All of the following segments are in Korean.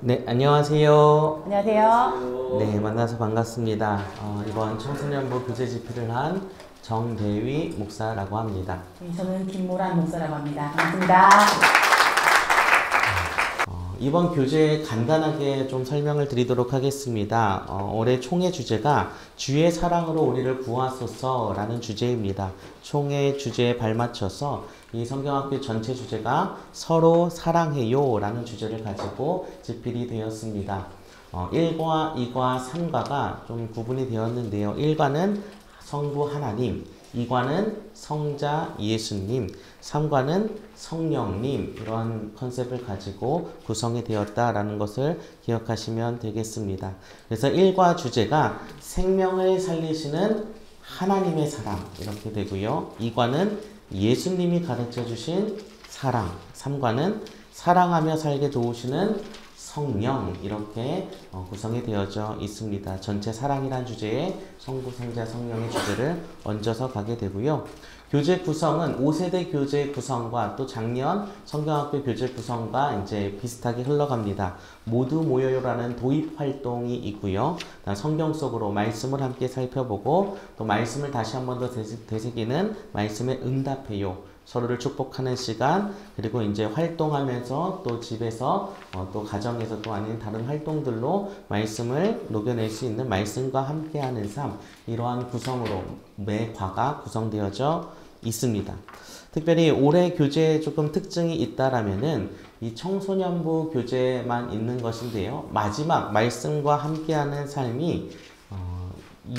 네, 안녕하세요. 안녕하세요. 네, 만나서 반갑습니다. 이번 청소년부 교재 집필을 한 정대위 목사라고 합니다. 네, 저는 김모란 목사라고 합니다. 반갑습니다. 이번 교재 간단하게 좀 설명을 드리도록 하겠습니다. 올해 총회 주제가 주의 사랑으로 우리를 구하소서 라는 주제입니다. 총회 주제에 발맞춰서 이 성경학교 전체 주제가 서로 사랑해요 라는 주제를 가지고 집필이 되었습니다. 1과 2과 3과가 좀 구분이 되었는데요. 1과는 성부 하나님, 2과는 성자 예수님, 3과는 성령님, 이런 컨셉을 가지고 구성이 되었다라는 것을 기억하시면 되겠습니다. 그래서 1과 주제가 생명을 살리시는 하나님의 사랑, 이렇게 되고요. 2과는 예수님이 가르쳐 주신 사랑, 3과는 사랑하며 살게 도우시는 성령, 이렇게 구성이 되어져 있습니다. 전체 사랑이란 주제에 성부, 성자, 성령의 주제를 얹어서 가게 되고요. 교재 구성은 5세대 교재 구성과 또 작년 성경학교 교재 구성과 이제 비슷하게 흘러갑니다. 모두 모여요라는 도입 활동이 있고요. 성경 속으로 말씀을 함께 살펴보고 또 말씀을 다시 한 번 더 되새기는 말씀에 응답해요. 서로를 축복하는 시간, 그리고 이제 활동하면서 또 집에서 또 가정에서 또 아닌 다른 활동들로 말씀을 녹여낼 수 있는 말씀과 함께하는 삶, 이러한 구성으로 매 과가 구성되어져 있습니다. 특별히 올해 교재에 조금 특징이 있다라면은 이 청소년부 교재만 있는 것인데요. 마지막 말씀과 함께하는 삶이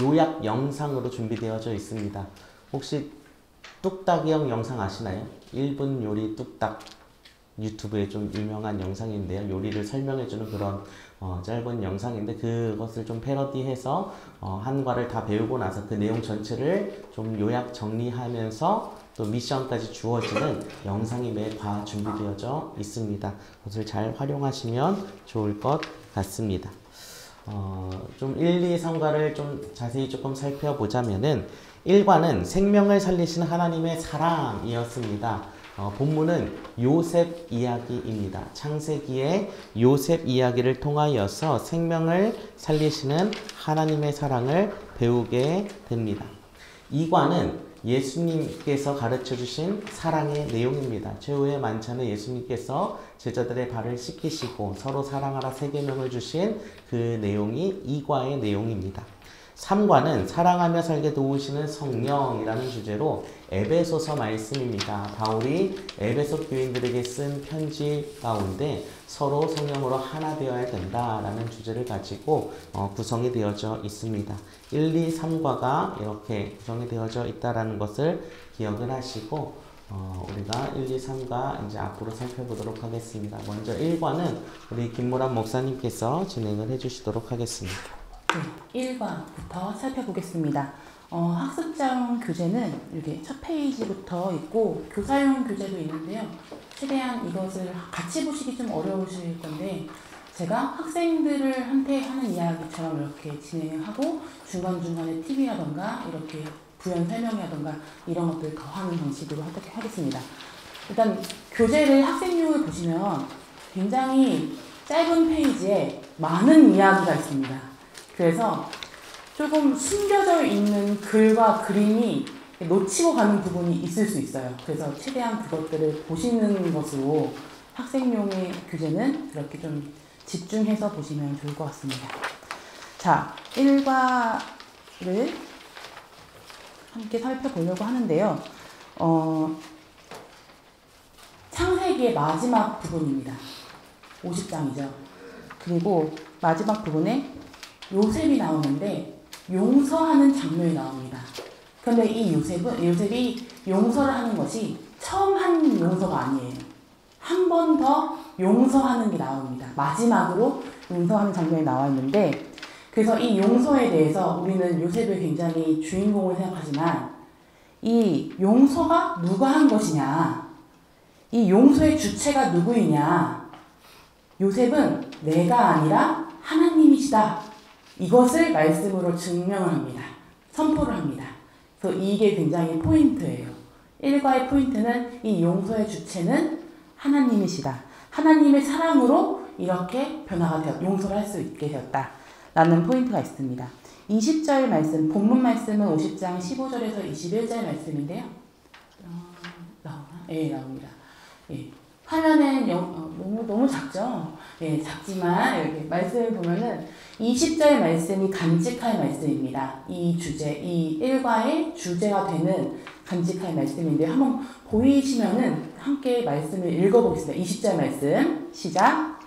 요약 영상으로 준비되어져 있습니다. 혹시 뚝딱이형 영상 아시나요? 1분 요리 뚝딱, 유튜브에 좀 유명한 영상인데요. 요리를 설명해주는 그런 짧은 영상인데 그것을 좀 패러디해서 한 과를 다 배우고 나서 그 내용 전체를 좀 요약 정리하면서 또 미션까지 주어지는 영상이 매 과 준비되어져 있습니다. 그것을 잘 활용하시면 좋을 것 같습니다. 좀 1, 2, 3과를 좀 자세히 조금 살펴보자면은 1과는 생명을 살리시는 하나님의 사랑이었습니다. 본문은 요셉 이야기입니다. 창세기의 요셉 이야기를 통하여서 생명을 살리시는 하나님의 사랑을 배우게 됩니다. 2과는 예수님께서 가르쳐 주신 사랑의 내용입니다. 최후의 만찬에 예수님께서 제자들의 발을 씻기시고 서로 사랑하라 세 계명을 주신 그 내용이 2과의 내용입니다. 3과는 사랑하며 살게 도우시는 성령이라는 주제로 에베소서 말씀입니다. 바울이 에베소 교인들에게 쓴 편지 가운데 서로 성령으로 하나 되어야 된다라는 주제를 가지고 구성이 되어져 있습니다. 1, 2, 3과가 이렇게 구성이 되어져 있다는 것을 기억을 하시고 우리가 1, 2, 3과 이제 앞으로 살펴보도록 하겠습니다. 먼저 1과는 우리 김모란 목사님께서 진행을 해주시도록 하겠습니다. 네, 1과부터 살펴보겠습니다. 학습자용 교재는 이렇게 첫 페이지부터 있고 교사용 교재도 있는데요. 최대한 이것을 같이 보시기 좀 어려우실 건데 제가 학생들한테 하는 이야기처럼 이렇게 진행하고 중간중간에 팁이라던가 이렇게 부연 설명이라던가 이런 것들 더하는 방식으로 하겠습니다. 일단 교재를 학생용을 보시면 굉장히 짧은 페이지에 많은 이야기가 있습니다. 그래서 조금 숨겨져 있는 글과 그림이 놓치고 가는 부분이 있을 수 있어요. 그래서 최대한 그것들을 보시는 것으로 학생용의 교재는 그렇게 좀 집중해서 보시면 좋을 것 같습니다. 자, 1과를 함께 살펴보려고 하는데요. 창세기의 마지막 부분입니다. 50장이죠. 그리고 마지막 부분에 요셉이 나오는데 용서하는 장면이 나옵니다. 그런데 이 요셉이 용서를 하는 것이 처음 한 용서가 아니에요. 한 번 더 용서하는 게 나옵니다. 마지막으로 용서하는 장면이 나와 있는데 그래서 이 용서에 대해서 우리는 요셉을 굉장히 주인공을 생각하지만 이 용서가 누가 한 것이냐, 이 용서의 주체가 누구이냐, 요셉은 내가 아니라 하나님이시다. 이것을 말씀으로 증명을 합니다. 선포를 합니다. 그래서 이게 굉장히 포인트예요. 1과의 포인트는 이 용서의 주체는 하나님이시다. 하나님의 사랑으로 이렇게 변화가 되었, 용서를 할 수 있게 되었다라는 포인트가 있습니다. 20절 말씀, 본문 말씀은 50장 15절에서 21절 말씀인데요. 나오나? 예, 나옵니다. 예. 화면엔 너무 작죠? 예, 작지만 이렇게 말씀을 보면은 20절 말씀이 간직할 말씀입니다. 이 주제, 이 일과의 주제가 되는 간직할 말씀인데 한번 보이시면은 함께 말씀을 읽어보겠습니다. 20절 말씀 시작.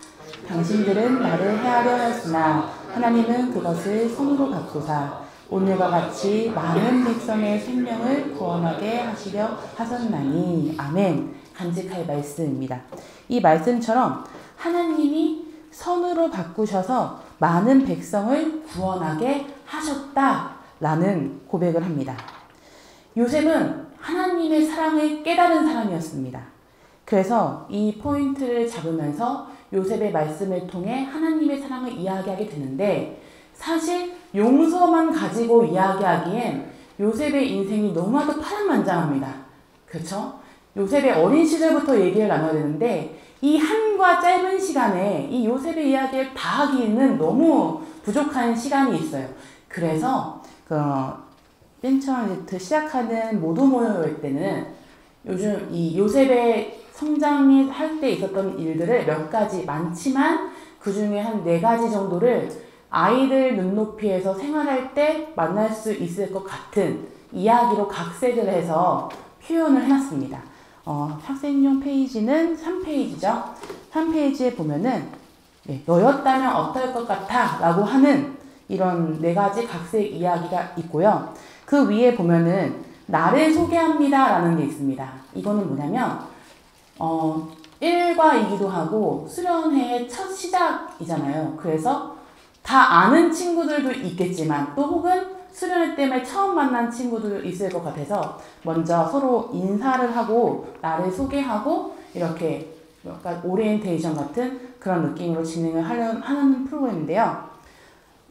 당신들은 나를 해하려 하였으나 하나님은 그것을 손으로 바꾸사 오늘과 같이 많은 백성의 생명을 구원하게 하시려 하셨나니. 아멘. 간직할 말씀입니다. 이 말씀처럼 하나님이 선으로 바꾸셔서 많은 백성을 구원하게 하셨다라는 고백을 합니다. 요셉은 하나님의 사랑을 깨달은 사람이었습니다. 그래서 이 포인트를 잡으면서 요셉의 말씀을 통해 하나님의 사랑을 이야기하게 되는데 사실 용서만 가지고 이야기하기엔 요셉의 인생이 너무나도 파란만장합니다. 그렇죠? 요셉의 어린 시절부터 얘기를 나눠야 되는데 이 한과 짧은 시간에 이 요셉의 이야기를 다 하기는 너무 부족한 시간이 있어요. 그래서 맨 처음 시작하는 모두 모여올 때는 요즘 이 요셉의 성장이 할 때 있었던 일들을 몇 가지 많지만 그 중에 한 4가지 정도를 아이들 눈높이에서 생활할 때 만날 수 있을 것 같은 이야기로 각색을 해서 표현을 해놨습니다. 학생용 페이지는 3페이지죠. 3페이지에 보면은 너였다면 어떨 것 같아 라고 하는 이런 4가지 각색 이야기가 있고요. 그 위에 보면은 나를 소개합니다 라는 게 있습니다. 이거는 뭐냐면 1과이기도 하고 수련회의 첫 시작이잖아요. 그래서 다 아는 친구들도 있겠지만 또 혹은 수련회 때문에 처음 만난 친구도 있을 것 같아서 먼저 서로 인사를 하고 나를 소개하고 이렇게 약간 오리엔테이션 같은 그런 느낌으로 진행을 하는 프로그램인데요.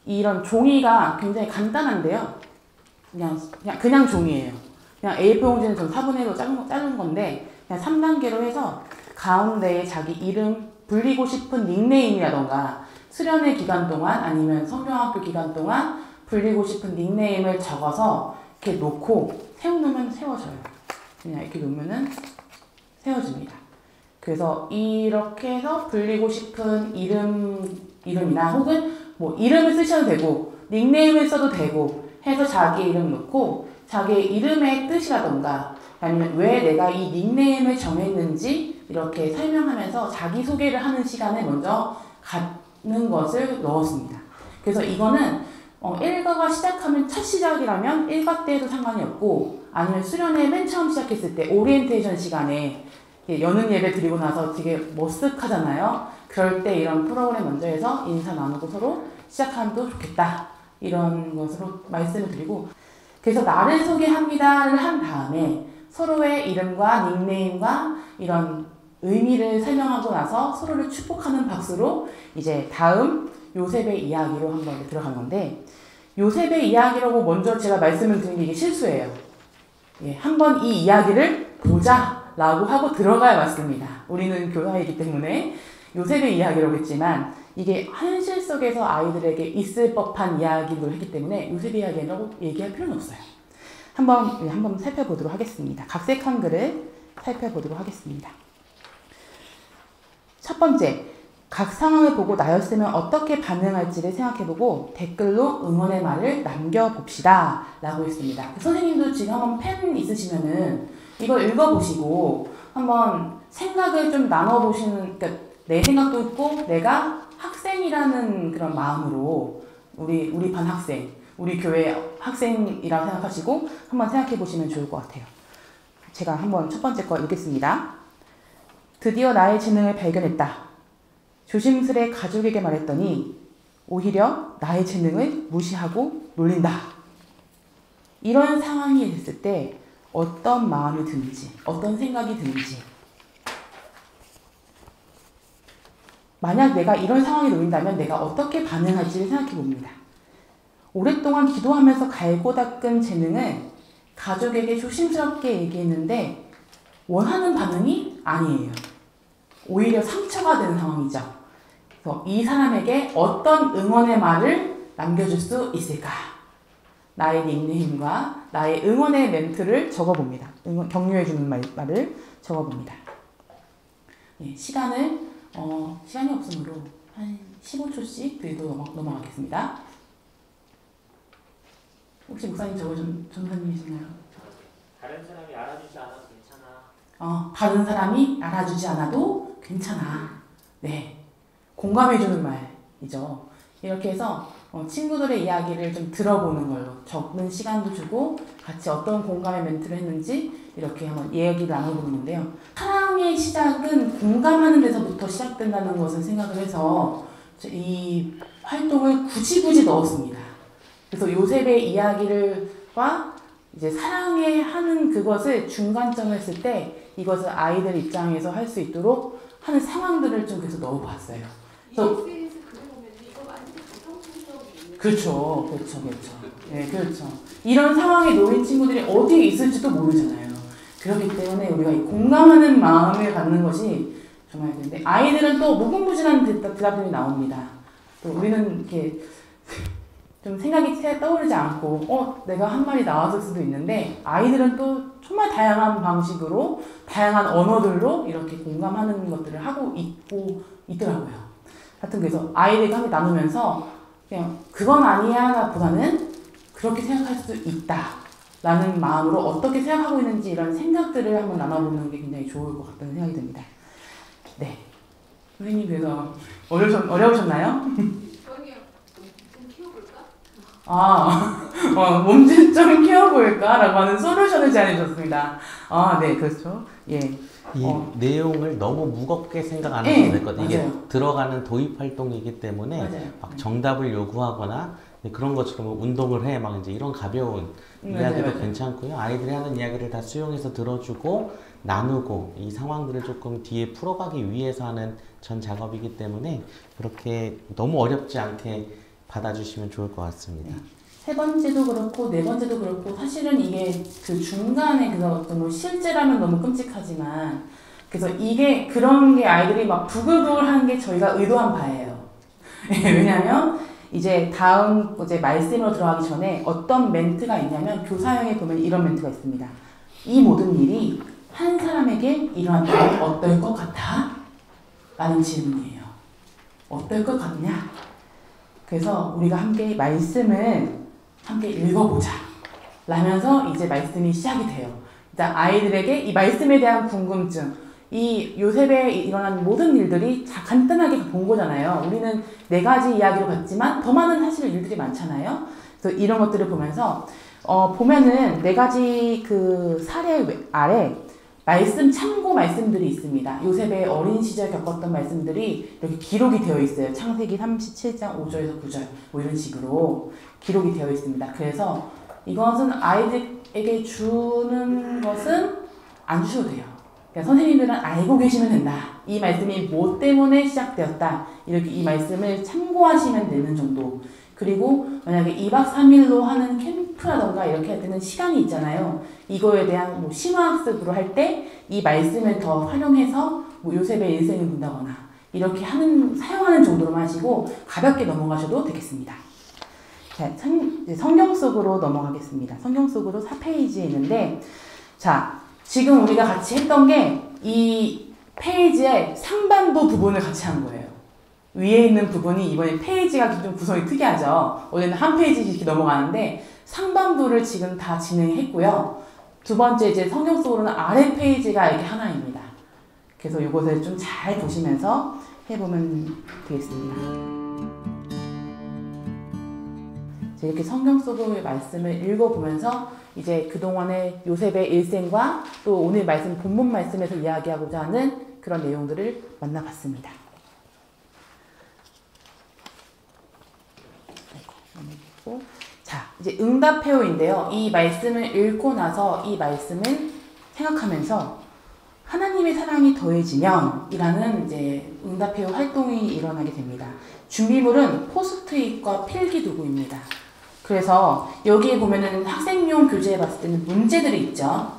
이런 종이가 굉장히 간단한데요. 그냥 종이에요. 그냥 A4 용지는 전 4분의 1로 자른 건데 그냥 3단계로 해서 가운데에 자기 이름, 불리고 싶은 닉네임이라던가 수련회 기간 동안 아니면 성경학교 기간 동안 불리고 싶은 닉네임을 적어서 이렇게 놓고 세워놓으면 세워져요. 그냥 이렇게 놓으면은 세워집니다. 그래서 이렇게 해서 불리고 싶은 이름이나 혹은 뭐 이름을 쓰셔도 되고 닉네임을 써도 되고 해서 자기 이름 넣고 자기 이름의 뜻이라던가 아니면 왜 내가 이 닉네임을 정했는지 이렇게 설명하면서 자기소개를 하는 시간을 먼저 갖는 것을 넣었습니다. 그래서 이거는 1과가 시작하면 첫 시작이라면 1과 때에도 상관이 없고 아니면 수련회 맨 처음 시작했을 때 오리엔테이션 시간에 여는 예배 드리고 나서 되게 머쓱하잖아요. 그럴 때 이런 프로그램 먼저 해서 인사 나누고 서로 시작하면 좋겠다. 이런 것으로 말씀을 드리고 그래서 나를 소개합니다를 한 다음에 서로의 이름과 닉네임과 이런 의미를 설명하고 나서 서로를 축복하는 박수로 이제 다음 요셉의 이야기로 한번 들어간 건데 요셉의 이야기라고 먼저 제가 말씀을 드린 게 이게 실수예요. 한번 이 이야기를 보자 라고 하고 들어가야 맞습니다. 우리는 교사이기 때문에 요셉의 이야기라고 했지만 이게 현실 속에서 아이들에게 있을 법한 이야기로 했기 때문에 요셉의 이야기라고 얘기할 필요는 없어요. 한번 살펴보도록 하겠습니다. 각색 한글을 살펴보도록 하겠습니다. 첫 번째, 각 상황을 보고 나였으면 어떻게 반응할지를 생각해보고 댓글로 응원의 말을 남겨봅시다 라고 했습니다. 선생님도 지금 한번 펜 있으시면은 이걸 읽어보시고 한번 생각을 좀 나눠보시는, 그러니까 내 생각도 있고 내가 학생이라는 그런 마음으로 우리 반 학생, 우리 교회 학생이라고 생각하시고 한번 생각해보시면 좋을 것 같아요. 제가 한번 첫 번째 거 읽겠습니다. 드디어 나의 재능을 발견했다. 조심스레 가족에게 말했더니 오히려 나의 재능을 무시하고 놀린다. 이런 상황이 됐을 때 어떤 마음이 드는지, 어떤 생각이 드는지. 만약 내가 이런 상황에 놓인다면 내가 어떻게 반응할지를 생각해 봅니다. 오랫동안 기도하면서 갈고 닦은 재능을 가족에게 조심스럽게 얘기했는데 원하는 반응이 아니에요. 오히려 상처가 되는 상황이죠. 그래서 이 사람에게 어떤 응원의 말을 남겨줄 수 있을까? 나의 닉네임과 나의 응원의 멘트를 적어봅니다. 격려해주는 말을 적어봅니다. 네, 시간이 없으므로 한 15초씩 드리고 넘어가겠습니다. 혹시 목사님 전사님이신가요? 다른 사람이 알아주지 않아도 괜찮아. 다른 사람이 알아주지 않아도 괜찮아. 네, 공감해주는 말이죠. 이렇게 해서 친구들의 이야기를 좀 들어보는 걸로 적는 시간도 주고 같이 어떤 공감의 멘트를 했는지 이렇게 한번 얘기를 나눠보는 건데요. 사랑의 시작은 공감하는 데서부터 시작된다는 것을 생각을 해서 이 활동을 굳이 넣었습니다. 그래서 요셉의 이야기를과 이제 사랑에 하는 그것을 중간점을 했을 때 이것을 아이들 입장에서 할 수 있도록 하는 상황들을 좀 그래서 넣어봤어요. 그래서 그렇죠. 네, 그렇죠. 이런 상황에 놓인 친구들이 어디에 있을지도 모르잖아요. 그렇기 때문에 우리가 이 공감하는 마음을 갖는 것이 정말 되는데 아이들은 또 무궁무진한 대답들이 나옵니다. 또 우리는 이렇게 좀 생각이 떠오르지 않고 내가 한 말이 나왔을 수도 있는데 아이들은 또 정말 다양한 방식으로 다양한 언어들로 이렇게 공감하는 것들을 하고 있더라고요. 하여튼 그래서 아이들과 함께 나누면서 그냥 그건 아니야 보다는 그렇게 생각할 수 있다 라는 마음으로 어떻게 생각하고 있는지 이런 생각들을 한번 나눠보는 게 굉장히 좋을 것 같다는 생각이 듭니다. 네. 선생님 그래서 어려우셨나요? 몸짓 좀 키워볼까? 라고 하는 솔루션을 제안해줬습니다. 네, 그렇죠. 예. 이 내용을 너무 무겁게 생각 안 하셔도 될 것 같아요. 이게 들어가는 도입 활동이기 때문에 맞아요. 막 정답을 요구하거나 그런 것처럼 운동을 해 막 이제 이런 가벼운 이야기도 맞아요. 괜찮고요. 아이들이 하는 이야기를 다 수용해서 들어주고 나누고 이 상황들을 조금 뒤에 풀어가기 위해서 하는 전 작업이기 때문에 그렇게 너무 어렵지 않게 받아주시면 좋을 것 같습니다. 세 번째도 그렇고 네 번째도 그렇고 사실은 이게 그 중간에 그래서 뭐 실제라면 너무 끔찍하지만 그래서 이게 그런 게 아이들이 막 부글부글 하는 게 저희가 의도한 바예요. 왜냐하면 이제 다음 이제 말씀으로 들어가기 전에 어떤 멘트가 있냐면 교사형에 보면 이런 멘트가 있습니다. 이 모든 일이 한 사람에게 일어난다면 어떨 것 같아? 라는 질문이에요. 어떨 것 같냐? 그래서 우리가 함께 말씀을 함께 읽어보자 라면서 이제 말씀이 시작이 돼요. 일단 아이들에게 이 말씀에 대한 궁금증, 이 요셉에 일어난 모든 일들이 간단하게 본 거잖아요. 우리는 4가지 이야기로 봤지만 더 많은 사실 일들이 많잖아요. 그래서 이런 것들을 보면서 보면은 4가지 그 사례 아래 참고 말씀들이 있습니다. 요셉의 어린 시절 겪었던 말씀들이 이렇게 기록이 되어 있어요. 창세기 37장 5절에서 9절 뭐 이런 식으로 기록이 되어 있습니다. 그래서 이것은 아이들에게 주는 것은 안 주셔도 돼요. 그러니까 선생님들은 알고 계시면 된다. 이 말씀이 뭐 때문에 시작되었다. 이렇게 이 말씀을 참고하시면 되는 정도. 그리고 만약에 2박 3일로 하는 캠프라던가 이렇게 할 때는 시간이 있잖아요. 이거에 대한 뭐 심화학습으로 할 때 이 말씀을 더 활용해서 뭐 요셉의 일생을 본다거나 이렇게 사용하는 정도로만 하시고 가볍게 넘어가셔도 되겠습니다. 자, 성경 속으로 넘어가겠습니다. 성경 속으로 4페이지에 있는데 자, 지금 우리가 같이 했던 게 이 페이지의 상반부 부분을 같이 한 거예요. 위에 있는 부분이 이번에 페이지가 좀 구성이 특이하죠. 원래는 한 페이지씩 이렇게 넘어가는데 상반부를 지금 다 진행했고요. 두 번째 이제 성경 속으로는 아래 페이지가 이렇게 하나입니다. 그래서 이것을 좀 잘 보시면서 해보면 되겠습니다. 이렇게 성경 속의 말씀을 읽어보면서 이제 그동안의 요셉의 일생과 또 오늘 말씀 본문 말씀에서 이야기하고자 하는 그런 내용들을 만나봤습니다. 자, 이제 응답해요인데요. 이 말씀을 읽고 나서 이 말씀을 생각하면서 하나님의 사랑이 더해지면 이라는 이제 응답해요 활동이 일어나게 됩니다. 준비물은 포스트잇과 필기도구입니다. 그래서 여기에 보면은 학생용 교재에 봤을 때는 문제들이 있죠.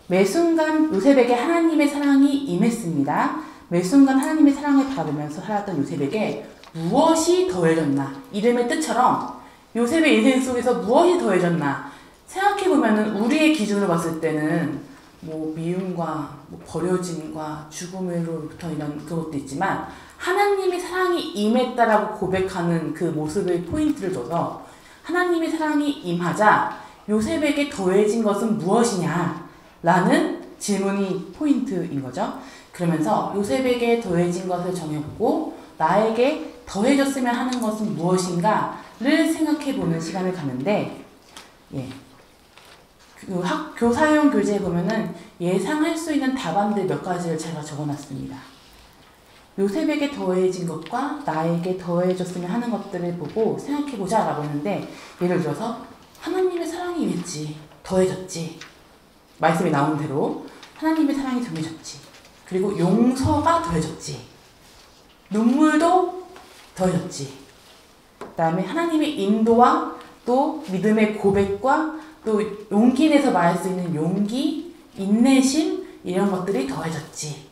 매 순간 요셉에게 하나님의 사랑이 임했습니다. 매 순간 하나님의 사랑을 바라보면서 살았던 요셉에게 무엇이 더해졌나? 이름의 뜻처럼 요셉의 인생 속에서 무엇이 더해졌나? 생각해보면은 우리의 기준으로 봤을 때는 뭐 미움과 뭐 버려짐과 죽음으로부터 이런 그것도 있지만 하나님의 사랑이 임했다라고 고백하는 그 모습의 포인트를 줘서 하나님의 사랑이 임하자 요셉에게 더해진 것은 무엇이냐? 라는 질문이 포인트인 거죠. 그러면서 요셉에게 더해진 것을 정해보고 나에게 더해졌으면 하는 것은 무엇인가를 생각해보는 시간을 갖는데, 예. 그 교사용 교재에 보면은 예상할 수 있는 답안들 몇 가지를 제가 적어놨습니다. 요셉에게 더해진 것과 나에게 더해졌으면 하는 것들을 보고 생각해보자 라고 했는데, 예를 들어서 하나님의 사랑이 임했지, 더해졌지, 말씀이 나온 대로 하나님의 사랑이 더해졌지, 그리고 용서가 더해졌지, 눈물도 더해졌지, 그 다음에 하나님의 인도와 또 믿음의 고백과 또 용기 내서 말할 수 있는 용기, 인내심 이런 것들이 더해졌지.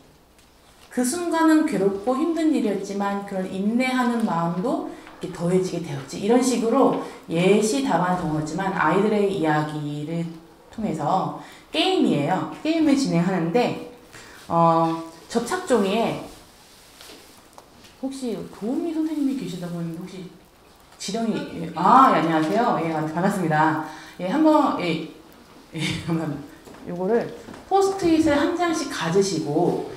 그 순간은 괴롭고 힘든 일이었지만 그런 인내하는 마음도 이렇게 더해지게 되었지. 이런 식으로 예시 답안을 적었지만 아이들의 이야기를 통해서 게임이에요. 게임을 진행하는데 접착종이에 혹시 도우미 선생님이 계시다고 했는데 혹시 지령이 안녕하세요. 예, 반갑습니다. 예, 한번 감사합니다. 요거를 포스트잇을 한 장씩 가지시고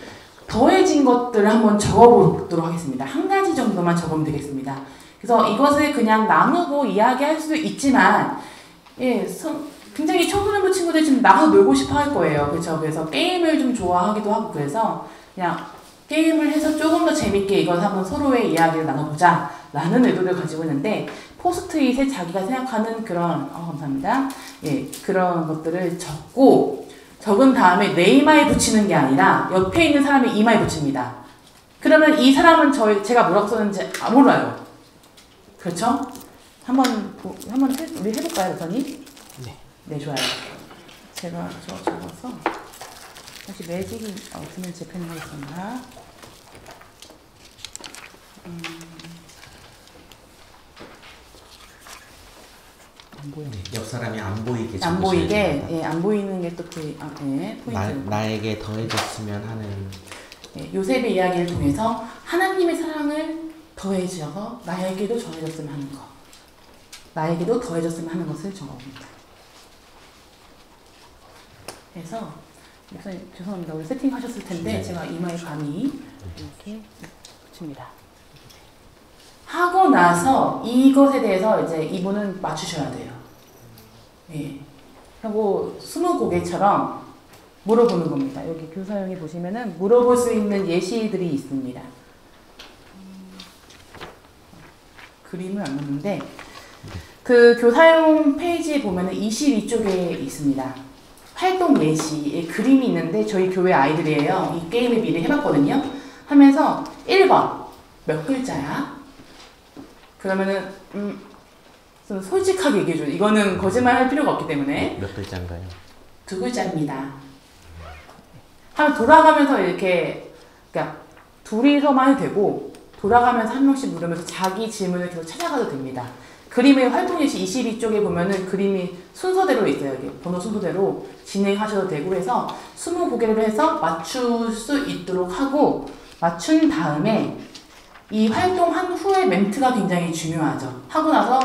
더해진 것들을 한번 적어보도록 하겠습니다. 한 가지 정도만 적으면 되겠습니다. 그래서 이것을 그냥 나누고 이야기할 수도 있지만, 예, 굉장히 청소년부 친구들 지금 나가서 놀고 싶어 할 거예요. 그렇죠? 그래서 게임을 좀 좋아하기도 하고 그래서 그냥 게임을 해서 조금 더 재밌게 이걸 한번 서로의 이야기를 나눠보자 라는 의도를 가지고 있는데, 포스트잇에 자기가 생각하는 그런 감사합니다. 예, 그런 것들을 적은 다음에 내 이마에 붙이는 게 아니라 옆에 있는 사람의 이마에 붙입니다. 그러면 이 사람은 제가 뭐라고 썼는지 몰라요. 그렇죠? 한번 우리 해볼까요, 우선이? 네, 좋아요. 제가 적어서 다시 매직이 없으면 재편하겠습니다. 안 보이네. 옆 사람이 안 보이게 안 보이게, 예, 안 보이는 게 또 포인트. 나에게 더해졌으면 하는. 예, 요셉의 이야기를 통해서 하나님의 사랑을 더해주셔서 나에게도 더해졌으면 하는 것, 나에게도 더해졌으면 하는 것을 적어봅니다. 그래서 죄송합니다. 오늘 세팅하셨을 텐데 제가 이마에 감히 이렇게 붙입니다. 하고 나서 이것에 대해서 이제 이분은 맞추셔야 돼요. 예. 하고 20곡에처럼 물어보는 겁니다. 여기 교사용에 보시면은 물어볼 수 있는 예시들이 있습니다. 그림을 안 넣는데 그 교사용 페이지에 보면은 22쪽에 있습니다. 활동 예시의 그림이 있는데 저희 교회 아이들이에요. 이 게임을 미리 해봤거든요. 하면서 1번 몇 글자야? 그러면은 솔직하게 얘기해줘요. 이거는 거짓말 할 필요가 없기 때문에. 몇 글자인가요? 2글자입니다. 한 돌아가면서 이렇게 그러니까 둘이서만 해도 되고 돌아가면서 한 명씩 물으면서 자기 질문을 계속 찾아가도 됩니다. 그림의 활동 예시 22쪽에 보면은 그림이 순서대로 있어요. 이게 번호 순서대로 진행하셔도 되고 해서 20곡을 해서 맞출 수 있도록 하고 맞춘 다음에 이 활동한 후에 멘트가 굉장히 중요하죠. 하고 나서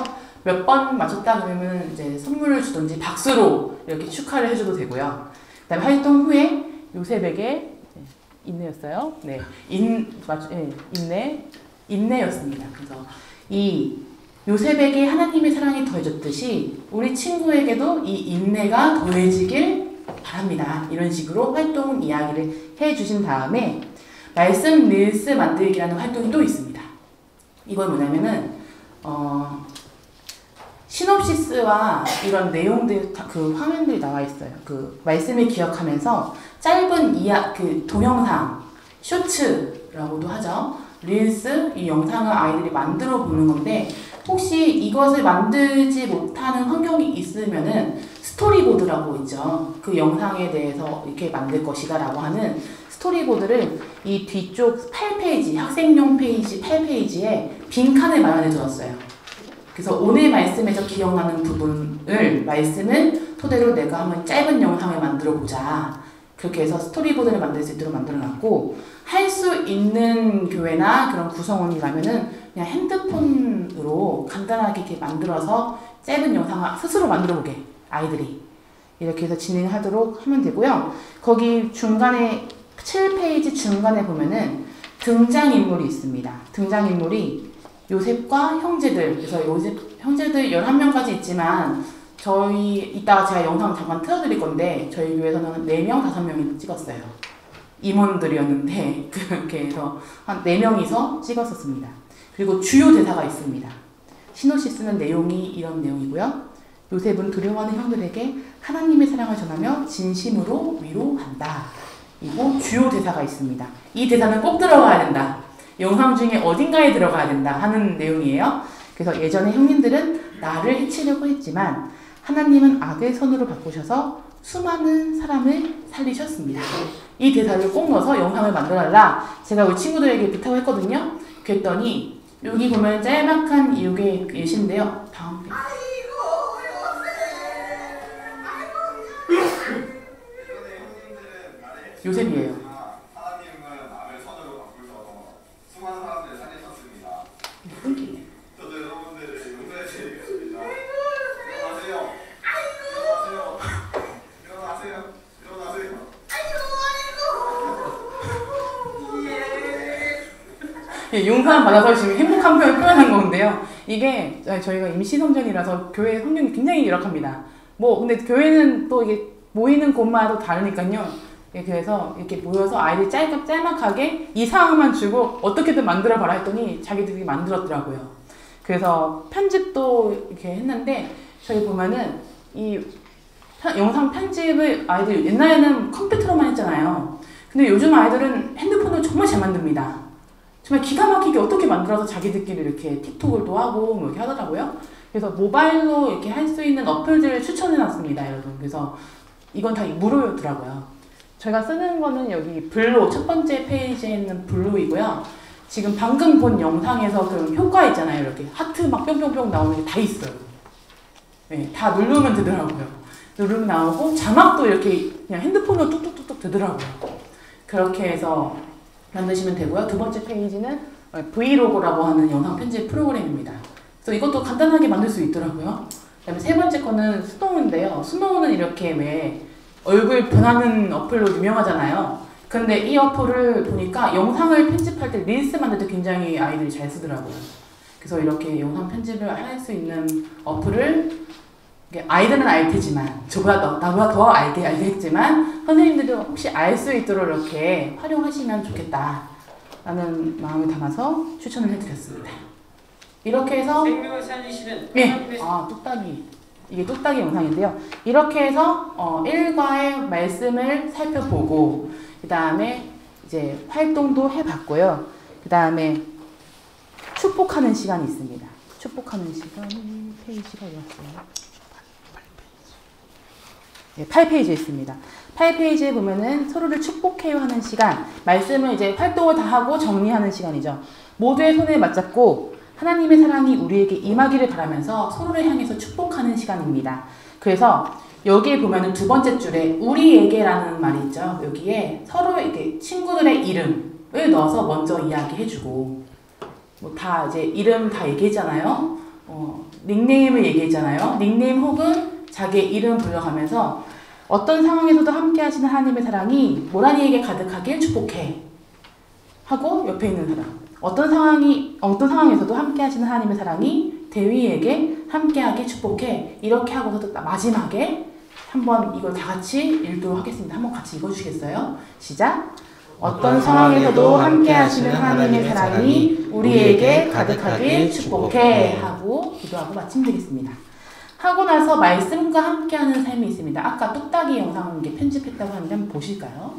몇 번 맞췄다 그러면 이제 선물을 주든지 박수로 이렇게 축하를 해줘도 되고요. 그 다음에 활동 후에 요셉에게 인내였어요. 네, 인내였습니다. 그래서 이 요셉에게 하나님의 사랑이 더해졌듯이 우리 친구에게도 이 인내가 더해지길 바랍니다. 이런 식으로 활동 이야기를 해주신 다음에 말씀 릴스 만들기라는 활동이 또 있습니다. 이건 뭐냐면은 시놉시스와 이런 내용들 그 화면들이 나와 있어요. 그 말씀을 기억하면서 짧은 그 동영상, 쇼츠라고도 하죠. 릴스, 이 영상을 아이들이 만들어 보는 건데 혹시 이것을 만들지 못하는 환경이 있으면은 스토리보드라고 있죠. 그 영상에 대해서 이렇게 만들 것이다 라고 하는 스토리보드를 이 뒤쪽 8페이지, 학생용 페이지 8페이지에 빈칸을 마련해 두었어요. 그래서 오늘 말씀에서 기억나는 부분을 말씀을 토대로 내가 한번 짧은 영상을 만들어 보자. 그렇게 해서 스토리보드를 만들 수 있도록 만들어 놨고, 할 수 있는 교회나 그런 구성원이라면은 그냥 핸드폰으로 간단하게 이렇게 만들어서 짧은 영상을 스스로 만들어 보게, 아이들이 이렇게 해서 진행하도록 하면 되고요. 거기 중간에 7페이지 중간에 보면은 등장인물이 있습니다. 등장인물이 요셉과 형제들, 그래서 요셉 형제들 11명까지 있지만 저희 이따가 제가 영상 잠깐 틀어드릴 건데 저희 교회에서는 4명, 5명이 찍었어요. 임원들이었는데 그렇게 해서 한 4명이서 찍었었습니다. 그리고 주요 대사가 있습니다. 시노시스는 내용이 이런 내용이고요. 요셉은 두려워하는 형들에게 하나님의 사랑을 전하며 진심으로 위로한다. 이고 주요 대사가 있습니다. 이 대사는 꼭 들어가야 된다. 영상 중에 어딘가에 들어가야 된다 하는 내용이에요. 그래서 예전에 형님들은 나를 해치려고 했지만 하나님은 악의 손으로 바꾸셔서 수많은 사람을 살리셨습니다. 이 대사를 꼭 넣어서 영상을 만들어달라 제가 우리 친구들에게 부탁을 했거든요. 그랬더니 여기 보면 짤막한 이게 예시인데요. 다음 페이지. 요셉이에요. 저도 여러분들을 용서해드리겠습니다. 일어나세요. 예, 용서를 받아서 지금 행복한 표현을 표현한 건데요. 이게 저희가 임시성전이라서 교회 성경이 굉장히 열악합니다. 뭐 근데 교회는 또 이게 모이는 곳마다 다르니까요. 예, 그래서 이렇게 모여서 아이들 짤막하게 이 상황만 주고 어떻게든 만들어봐라 했더니 자기들이 만들었더라고요. 그래서 편집도 이렇게 했는데 저희 보면은 이 영상 편집을 아이들 옛날에는 컴퓨터로만 했잖아요. 근데 요즘 아이들은 핸드폰을 정말 잘 만듭니다. 정말 기가 막히게 어떻게 만들어서 자기들끼리 이렇게 틱톡을 또 하고 뭐 이렇게 하더라고요. 그래서 모바일로 이렇게 할 수 있는 어플들을 추천해놨습니다, 여러분. 그래서 이건 다 무료였더라고요. 저희가 쓰는 거는 여기 블루, 첫 번째 페이지에 있는 블루이고요. 지금 방금 본 영상에서 그 효과 있잖아요. 이렇게 하트 막 뿅뿅뿅 나오는 게 다 있어요. 네, 다 누르면 되더라고요. 누르면 나오고 자막도 이렇게 그냥 핸드폰으로 뚝뚝뚝뚝 되더라고요. 그렇게 해서 만드시면 되고요. 두 번째 페이지는 브이로그라고 하는 영상 편집 프로그램입니다. 그래서 이것도 간단하게 만들 수 있더라고요. 그다음에 세 번째 거는 스노우인데요. 스노우는 이렇게 왜 얼굴 변하는 어플로 유명하잖아요. 근데 이 어플을 보니까 영상을 편집할 때 릴스 만들 때 굉장히 아이들이 잘 쓰더라고요. 그래서 이렇게 영상 편집을 할 수 있는 어플을 아이들은 알 테지만 나보다 더 알겠지만 선생님들도 혹시 알 수 있도록 이렇게 활용하시면 좋겠다 라는 마음을 담아서 추천을 해드렸습니다. 이렇게 해서 생명을 살리시는 네, 뚝딱이 이게 뚝딱이 영상인데요. 이렇게 해서 일과의 말씀을 살펴보고 그 다음에 이제 활동도 해봤고요. 그 다음에 축복하는 시간이 있습니다. 축복하는 시간이 페이지가 어디였어요? 8페이지에 있습니다. 8페이지에 보면은 서로를 축복해요 하는 시간, 말씀을 이제 활동을 다 하고 정리하는 시간이죠. 모두의 손을 맞잡고 하나님의 사랑이 우리에게 임하기를 바라면서 서로를 향해서 축복하는 시간입니다. 그래서 여기에 보면은 두 번째 줄에 우리에게라는 말이 있죠. 여기에 서로 이렇게 친구들의 이름을 넣어서 먼저 이야기해주고, 뭐 다 이제 이름 다 얘기했잖아요. 닉네임을 얘기했잖아요. 닉네임 혹은 자기의 이름 불러가면서 어떤 상황에서도 함께 하시는 하나님의 사랑이 모란이에게 가득하길 축복해 하고 옆에 있는 사람, 어떤 상황에서도 함께 하시는 하나님의 사랑이 대위에게 함께하길 축복해, 이렇게 하고서 마지막에 한번 이걸 다 같이 읽도록 하겠습니다. 한번 같이 읽어주시겠어요? 시작! 어떤 상황에서도 함께 하시는 하나님의 사랑이 우리에게 가득하길 축복해 하고 기도하고 마치면 하고 나서 말씀과 함께하는 삶이 있습니다. 아까 뚝딱이 영상 편집했다고 하는데 한번 보실까요?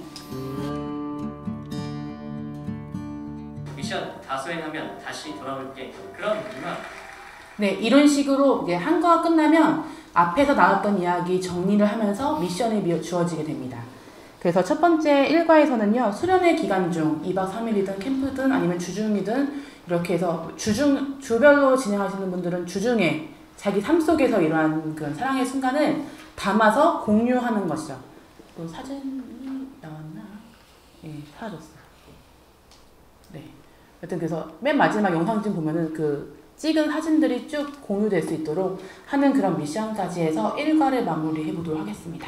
미션 다 수행하면 다시 돌아올게. 그럼 누나. 네, 이런 식으로 이제 한거가 끝나면 앞에서 나왔던 이야기 정리를 하면서 미션이 주어지게 됩니다. 그래서 첫 번째 1과에서는요, 수련회 기간 중 2박 3일이든 캠프든 아니면 주중이든 이렇게 해서 주별로 진행하시는 분들은 주중에 자기 삶 속에서 일어난 그런 사랑의 순간을 담아서 공유하는 것이죠. 또 사진이 나왔나? 예, 사라졌어요. 네. 여튼 그래서 맨 마지막 영상쯤 보면은 그 찍은 사진들이 쭉 공유될 수 있도록 하는 그런 미션까지 해서 1과를 마무리해 보도록 하겠습니다.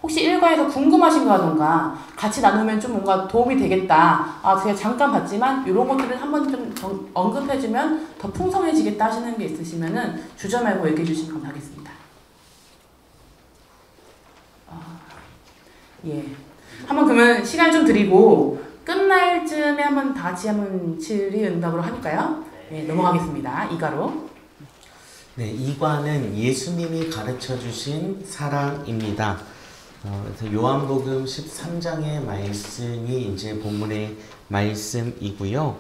혹시 1과에서 궁금하신 거라던가 같이 나누면 좀 뭔가 도움이 되겠다. 아, 제가 잠깐 봤지만 이런 것들을 한번 좀 언급해주면 더 풍성해지겠다 하시는 게 있으시면은 주저 말고 얘기해 주시면 감사하겠습니다. 예. 한번 그러면 시간 좀 드리고 끝날 쯤에 한번 다 같이 한번 질의응답으로 해볼까요? 네, 넘어가겠습니다. 2과로. 네, 2과는 예수님이 가르쳐 주신 사랑입니다. 그래서 요한복음 13장의 말씀이 이제 본문의 말씀이고요.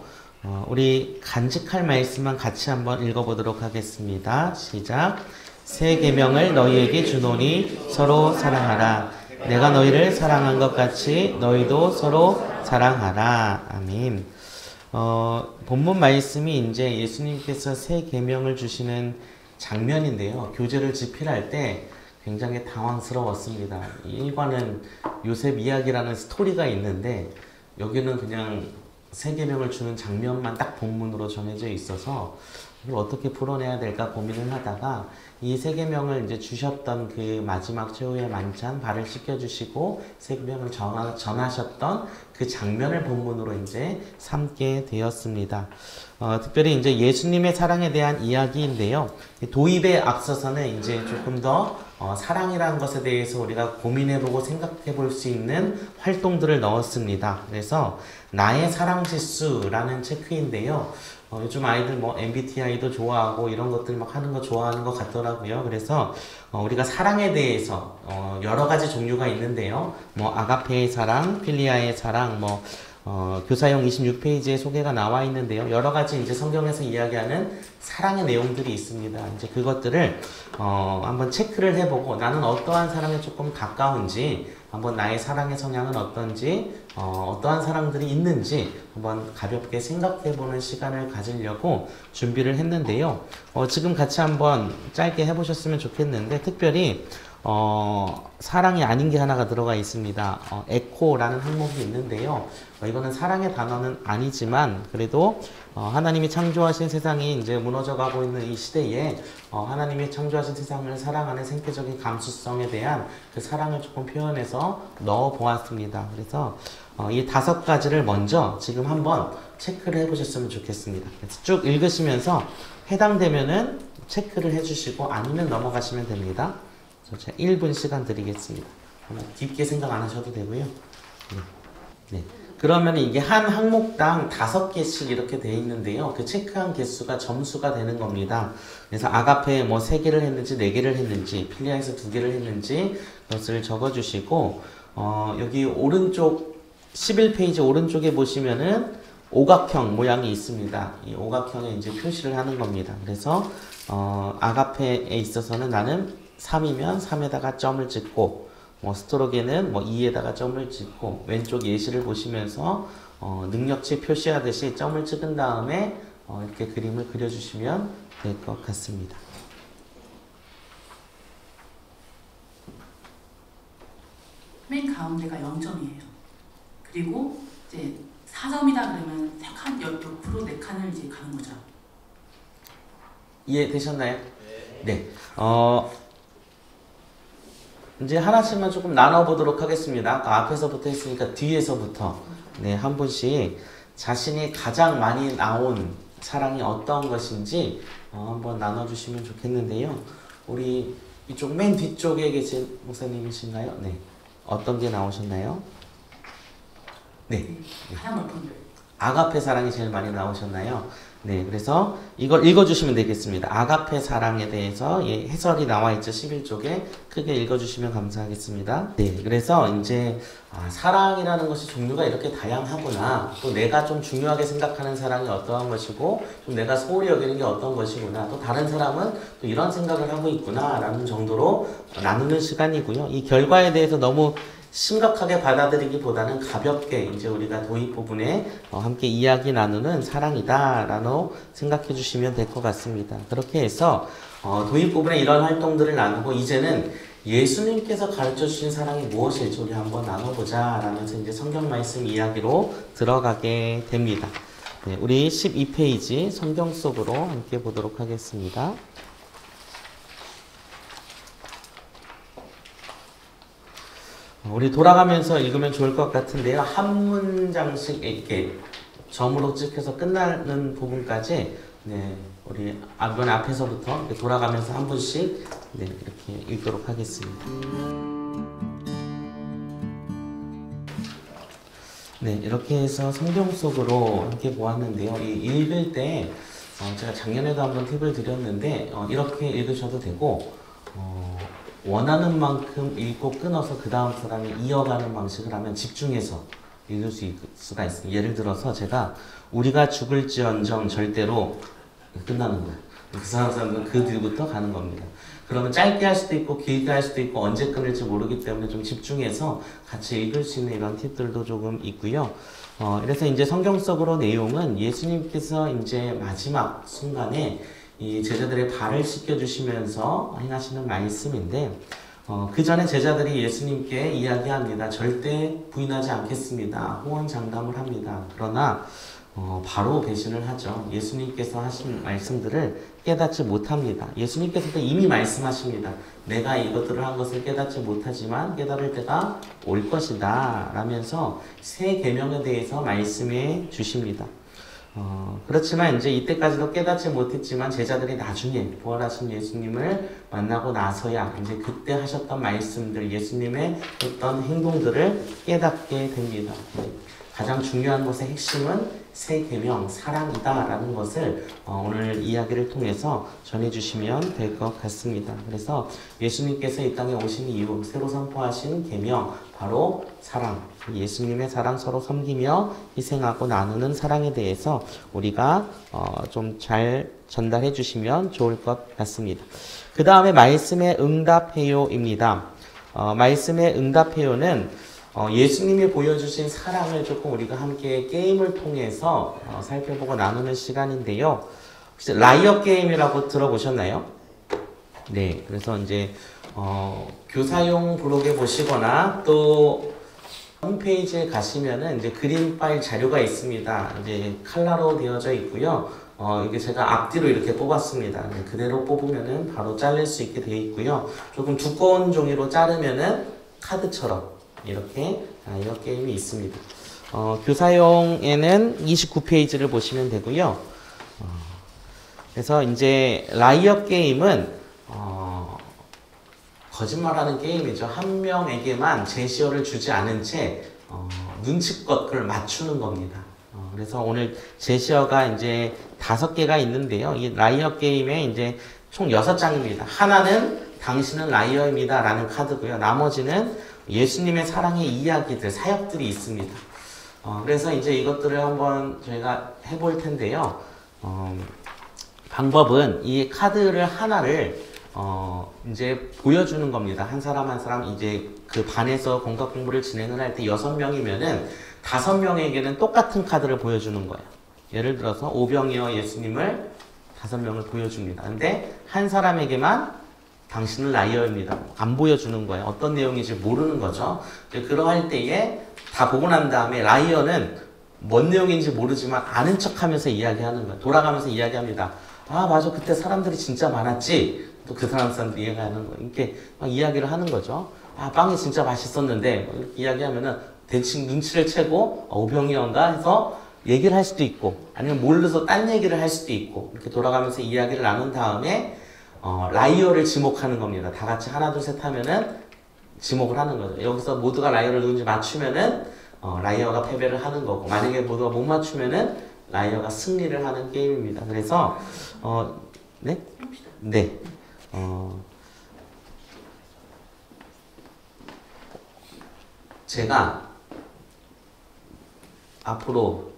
우리 간직할 말씀만 같이 한번 읽어보도록 하겠습니다. 시작. 새 계명을 너희에게 주노니 서로 사랑하라. 내가 너희를 사랑한 것 같이 너희도 서로 사랑하라. 아멘. 본문 말씀이 이제 예수님께서 새 계명을 주시는 장면인데요. 교제를 집필할 때 굉장히 당황스러웠습니다. 1과는 요셉 이야기라는 스토리가 있는데 여기는 그냥 새 계명을 주는 장면만 딱 본문으로 정해져 있어서 이걸 어떻게 풀어내야 될까 고민을 하다가 이 새 계명을 이제 주셨던 그 마지막 최후의 만찬 발을 씻겨주시고 새 계명을 전하셨던 그 장면을 본문으로 이제 삼게 되었습니다. 특별히 이제 예수님의 사랑에 대한 이야기인데요. 도입에 앞서서는 이제 조금 더 사랑이라는 것에 대해서 우리가 고민해보고 생각해볼 수 있는 활동들을 넣었습니다. 그래서 나의 사랑 지수라는 체크인데요. 요즘 아이들 뭐 MBTI도 좋아하고 이런 것들 막 하는 거 좋아하는 것 같더라고요. 그래서 우리가 사랑에 대해서 여러 가지 종류가 있는데요. 뭐 아가페의 사랑, 필리아의 사랑, 뭐 교사용 26페이지에 소개가 나와 있는데요. 여러 가지 이제 성경에서 이야기하는 사랑의 내용들이 있습니다. 이제 그것들을 한번 체크를 해보고 나는 어떠한 사랑에 조금 가까운지, 한번 나의 사랑의 성향은 어떤지, 어떠한 사랑들이 있는지 한번 가볍게 생각해보는 시간을 가지려고 준비를 했는데요. 지금 같이 한번 짧게 해보셨으면 좋겠는데, 특별히 사랑이 아닌 게 하나가 들어가 있습니다. 에코라는 항목이 있는데요. 이거는 사랑의 단어는 아니지만 그래도 하나님이 창조하신 세상이 이제 무너져 가고 있는 이 시대에 하나님이 창조하신 세상을 사랑하는 생태적인 감수성에 대한 그 사랑을 조금 표현해서 넣어 보았습니다. 그래서 이 5가지를 먼저 지금 한번 체크를 해보셨으면 좋겠습니다. 그래서 쭉 읽으시면서 해당되면은 체크를 해주시고 아니면 넘어가시면 됩니다. 제가 1분 시간 드리겠습니다. 깊게 생각 안 하셔도 되고요. 네. 그러면 이게 한 항목당 5개씩 이렇게 돼 있는데요. 그 체크한 개수가 점수가 되는 겁니다. 그래서 아가페에 뭐 3개를 했는지 4개를 했는지 필리아에서 2개를 했는지 그것을 적어주시고 여기 오른쪽 11페이지 오른쪽에 보시면은 오각형 모양이 있습니다. 이 오각형에 이제 표시를 하는 겁니다. 그래서 아가페에 있어서는 나는 3이면 3에다가 점을 찍고 스트로게는 2에다가 점을 찍고 왼쪽 예시를 보시면서 능력치 표시하듯이 점을 찍은 다음에 이렇게 그림을 그려주시면 될 것 같습니다. 맨 가운데가 0점이에요. 그리고 이제 4점이다 그러면 3칸 옆으로 4칸을 이제 가는 거죠. 이해되셨나요? 네. 이제 하나씩만 조금 나눠보도록 하겠습니다. 아까 앞에서부터 했으니까 뒤에서부터 한 분씩 자신이 가장 많이 나온 사랑이 어떤 것인지 한번 나눠주시면 좋겠는데요. 우리 이쪽 맨 뒤쪽에 계신 목사님이신가요? 네. 어떤 게 나오셨나요? 네. 가장 높은 아가페 사랑이 제일 많이 나오셨나요? 네, 그래서 이걸 읽어주시면 되겠습니다. 아가페 사랑에 대해서 해설이 나와 있죠. 11쪽에 크게 읽어주시면 감사하겠습니다. 네, 그래서 이제 사랑이라는 것이 종류가 이렇게 다양하구나. 또 내가 좀 중요하게 생각하는 사랑이 어떠한 것이고 좀 내가 소홀히 여기는 게 어떤 것이구나. 또 다른 사람은 또 이런 생각을 하고 있구나 라는 정도로 나누는 시간이고요. 이 결과에 대해서 너무 심각하게 받아들이기보다는 가볍게 이제 우리가 도입 부분에 함께 이야기 나누는 사랑이다라고 생각해 주시면 될 것 같습니다. 그렇게 해서 도입 부분에 이런 활동들을 나누고 이제는 예수님께서 가르쳐 주신 사랑이 무엇일지 우리 한번 나눠보자 라면서 이제 성경 말씀 이야기로 들어가게 됩니다. 네, 우리 12페이지 성경 속으로 함께 보도록 하겠습니다. 우리 돌아가면서 읽으면 좋을 것 같은데요. 한 문장씩 이렇게 점으로 찍혀서 끝나는 부분까지 네, 우리 이번 앞에서부터 이렇게 돌아가면서 한 분씩 네, 이렇게 읽도록 하겠습니다. 네, 이렇게 해서 성경 속으로 함께 보았는데요. 이 읽을 때 제가 작년에도 한번 팁을 드렸는데 이렇게 읽으셔도 되고 원하는 만큼 읽고 끊어서 그 다음 사람이 이어가는 방식을 하면 집중해서 읽을 수가 있습니다. 예를 들어서 제가 우리가 죽을지언정 절대로 끝나는 거예요. 그 사람은 그 뒤부터 가는 겁니다. 그러면 짧게 할 수도 있고 길게 할 수도 있고 언제 끊을지 모르기 때문에 좀 집중해서 같이 읽을 수 있는 이런 팁들도 조금 있고요. 그래서 이제 성경 속으로 내용은 예수님께서 이제 마지막 순간에 이 제자들의 발을 씻겨주시면서 행하시는 말씀인데 그 전에 제자들이 예수님께 이야기합니다. 절대 부인하지 않겠습니다. 호언장담을 합니다. 그러나 바로 배신을 하죠. 예수님께서 하신 말씀들을 깨닫지 못합니다. 예수님께서도 이미 말씀하십니다. 내가 이것들을 한 것을 깨닫지 못하지만 깨달을 때가 올 것이다 라면서 새 계명에 대해서 말씀해 주십니다. 그렇지만 이제 이때까지도 깨닫지 못했지만 제자들이 나중에 부활하신 예수님을 만나고 나서야 이제 그때 하셨던 말씀들, 예수님의 어떤 행동들을 깨닫게 됩니다. 가장 중요한 것의 핵심은 새 계명, 사랑이다라는 것을 오늘 이야기를 통해서 전해주시면 될 것 같습니다. 그래서 예수님께서 이 땅에 오신 이후 새로 선포하신 계명, 바로 사랑, 예수님의 사랑 서로 섬기며 희생하고 나누는 사랑에 대해서 우리가 좀 잘 전달해 주시면 좋을 것 같습니다. 그 다음에 말씀에 응답해요입니다. 말씀에 응답해요는 예수님이 보여주신 사랑을 조금 우리가 함께 게임을 통해서 살펴보고 나누는 시간인데요. 혹시 라이어 게임이라고 들어보셨나요? 네, 그래서 이제 교사용 블록에 보시거나 또 홈페이지에 가시면은 이제 그림 파일 자료가 있습니다. 이제 칼라로 되어져 있고요. 이게 제가 앞뒤로 이렇게 뽑았습니다. 그대로 뽑으면은 바로 자를 수 있게 되어 있고요. 조금 두꺼운 종이로 자르면은 카드처럼 이렇게 라이어 게임이 있습니다. 교사용에는 29페이지를 보시면 되고요. 그래서 이제 라이어 게임은 거짓말하는 게임이죠. 한 명에게만 제시어를 주지 않은 채 눈치껏 그걸 맞추는 겁니다. 그래서 오늘 제시어가 이제 5개가 있는데요. 이 라이어 게임에 이제 총 6장입니다. 하나는 당신은 라이어입니다 라는 카드고요. 나머지는 예수님의 사랑의 이야기들, 사역들이 있습니다. 그래서 이제 이것들을 한번 저희가 해볼 텐데요. 방법은 이 카드를 하나를 이제 보여주는 겁니다. 한 사람 한 사람 이제 그 반에서 공각 공부를 진행을 할 때 6명이면은 5명에게는 똑같은 카드를 보여주는 거예요. 예를 들어서 오병이어 예수님을 5명을 보여줍니다. 근데 한 사람에게만 당신은 라이어입니다. 안 보여주는 거예요. 어떤 내용인지 모르는 거죠. 그러할 때에 다 보고 난 다음에 라이어는 뭔 내용인지 모르지만 아는 척 하면서 이야기하는 거예요. 돌아가면서 이야기합니다. 아, 맞아. 그때 사람들이 진짜 많았지. 또 그 사람들이 이해하는 거예요. 이렇게 막 이야기를 하는 거죠. 아, 빵이 진짜 맛있었는데. 이렇게 이야기하면은 대충 눈치를 채고, 오병이어인가 해서 얘기를 할 수도 있고, 아니면 몰라서 딴 얘기를 할 수도 있고, 이렇게 돌아가면서 이야기를 나눈 다음에, 라이어를 지목하는 겁니다. 다 같이 하나, 둘, 셋 하면은 지목을 하는 거죠. 여기서 모두가 라이어를 누군지 맞추면은, 라이어가 패배를 하는 거고, 만약에 모두가 못 맞추면은 라이어가 승리를 하는 게임입니다. 그래서 네? 네. 제가 앞으로